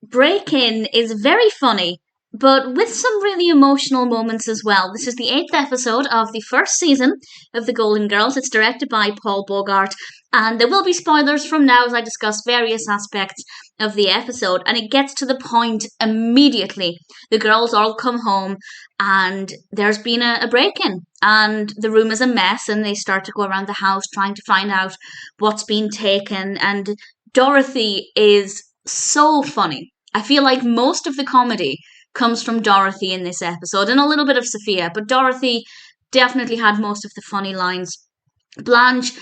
break-in is very funny, but with some really emotional moments as well. This is the 8th episode of the first season of The Golden Girls. It's directed by Paul Bogart, and there will be spoilers from now as I discuss various aspects of the episode, and it gets to the point immediately. The girls all come home, and there's been a break-in, and the room is a mess, and they start to go around the house trying to find out what's been taken, and Dorothy is so funny. I feel like most of the comedy comes from Dorothy in this episode and a little bit of Sophia, but Dorothy definitely had most of the funny lines. Blanche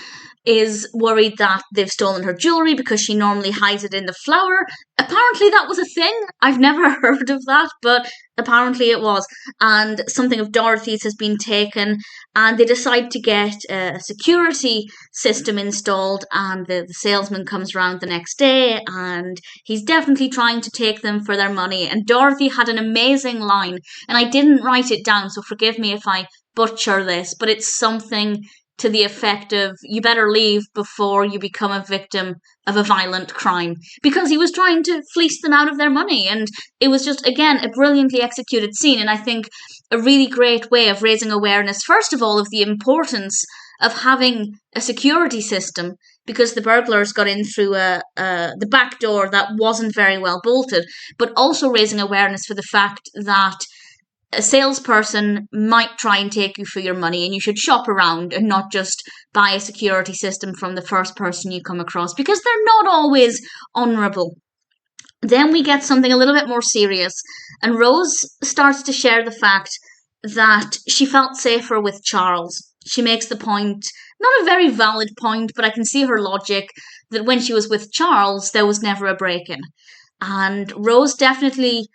is worried that they've stolen her jewellery because she normally hides it in the flour. Apparently that was a thing. I've never heard of that, but apparently it was. And something of Dorothy's has been taken, and they decide to get a security system installed, and the salesman comes around the next day, and he's definitely trying to take them for their money. And Dorothy had an amazing line, and I didn't write it down, so forgive me if I butcher this, but it's something to the effect of, you better leave before you become a victim of a violent crime, because he was trying to fleece them out of their money. And it was just, again, a brilliantly executed scene, and I think a really great way of raising awareness, first of all, of the importance of having a security system, because the burglars got in through the back door that wasn't very well bolted, but also raising awareness for the fact that a salesperson might try and take you for your money, and you should shop around and not just buy a security system from the first person you come across, because they're not always honourable. Then we get something a little bit more serious, and Rose starts to share the fact that she felt safer with Charles. She makes the point, not a very valid point, but I can see her logic, that when she was with Charles, there was never a break-in. And Rose definitely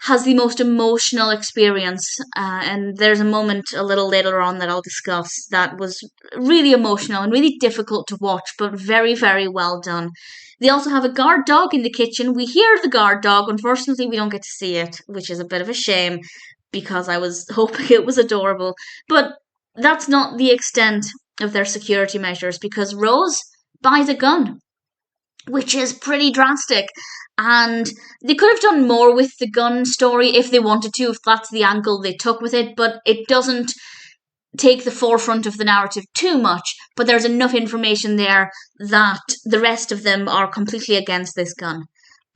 has the most emotional experience, and there's a moment a little later on that I'll discuss that was really emotional and really difficult to watch, but very, very well done. They also have a guard dog in the kitchen. We hear the guard dog. Unfortunately, we don't get to see it, which is a bit of a shame, because I was hoping it was adorable. But that's not the extent of their security measures, because Rose buys a gun, which is pretty drastic. And they could have done more with the gun story if they wanted to, if that's the angle they took with it, but it doesn't take the forefront of the narrative too much. But there's enough information there that the rest of them are completely against this gun.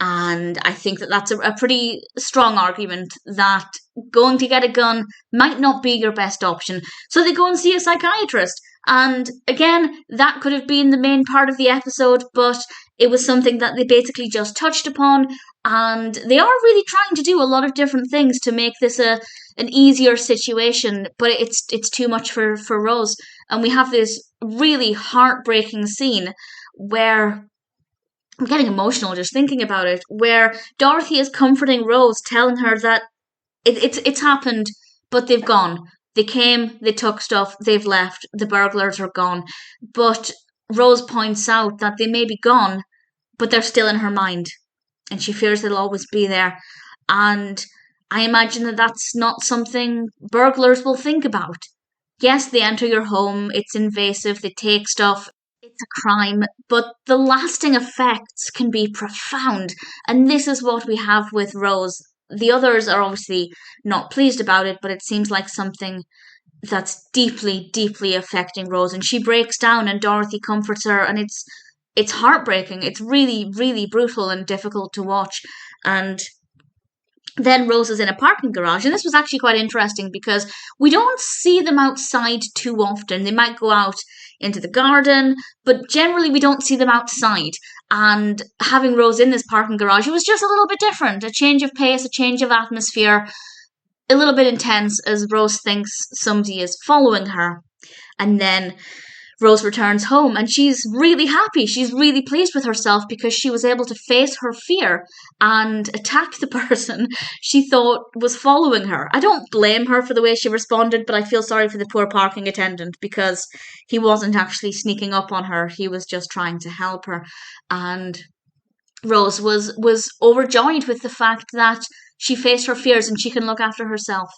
And I think that that's a pretty strong argument that going to get a gun might not be your best option. So they go and see a psychiatrist. And again, that could have been the main part of the episode, but it was something that they basically just touched upon. And they are really trying to do a lot of different things to make this an easier situation, but it's too much for Rose. And we have this really heartbreaking scene where I'm getting emotional just thinking about it, where Dorothy is comforting Rose, telling her that it's happened, but they've gone. They came, they took stuff, they've left, the burglars are gone. But Rose points out that they may be gone, but they're still in her mind, and she fears they'll always be there. And I imagine that that's not something burglars will think about. Yes, they enter your home, it's invasive, they take stuff, it's a crime, but the lasting effects can be profound. And this is what we have with Rose. The others are obviously not pleased about it, but it seems like something that's deeply, deeply affecting Rose. And she breaks down, and Dorothy comforts her, and it's heartbreaking. It's really, really brutal and difficult to watch. And then Rose is in a parking garage, and this was actually quite interesting because we don't see them outside too often. They might go out into the garden, but generally we don't see them outside. And having Rose in this parking garage, it was just a little bit different, a change of pace, a change of atmosphere, a little bit intense as Rose thinks somebody is following her. And then Rose returns home, and she's really happy. She's really pleased with herself because she was able to face her fear and attack the person she thought was following her. I don't blame her for the way she responded, but I feel sorry for the poor parking attendant because he wasn't actually sneaking up on her. He was just trying to help her. And Rose was overjoyed with the fact that she faced her fears and she can look after herself.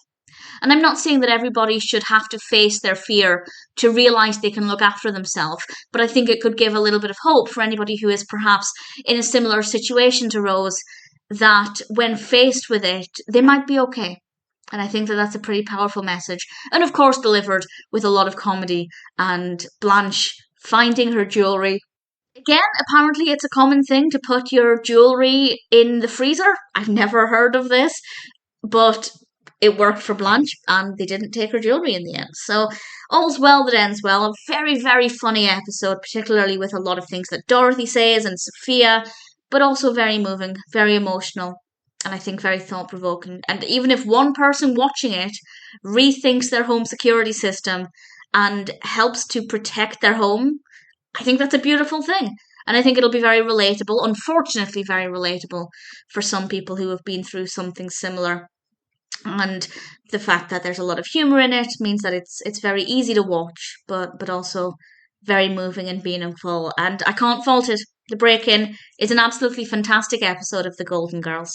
And I'm not saying that everybody should have to face their fear to realise they can look after themselves, but I think it could give a little bit of hope for anybody who is perhaps in a similar situation to Rose, that when faced with it, they might be okay. And I think that that's a pretty powerful message. And of course, delivered with a lot of comedy and Blanche finding her jewellery. Again, apparently it's a common thing to put your jewellery in the freezer. I've never heard of this, but it worked for Blanche and they didn't take her jewellery in the end. So all's well that ends well. A very, very funny episode, particularly with a lot of things that Dorothy says and Sophia, but also very moving, very emotional, and I think very thought provoking. And even if one person watching it rethinks their home security system and helps to protect their home, I think that's a beautiful thing. And I think it'll be very relatable, unfortunately, very relatable for some people who have been through something similar. And the fact that there's a lot of humor in it means that it's very easy to watch, but also very moving and meaningful. And I can't fault it. The Break In is an absolutely fantastic episode of The Golden Girls.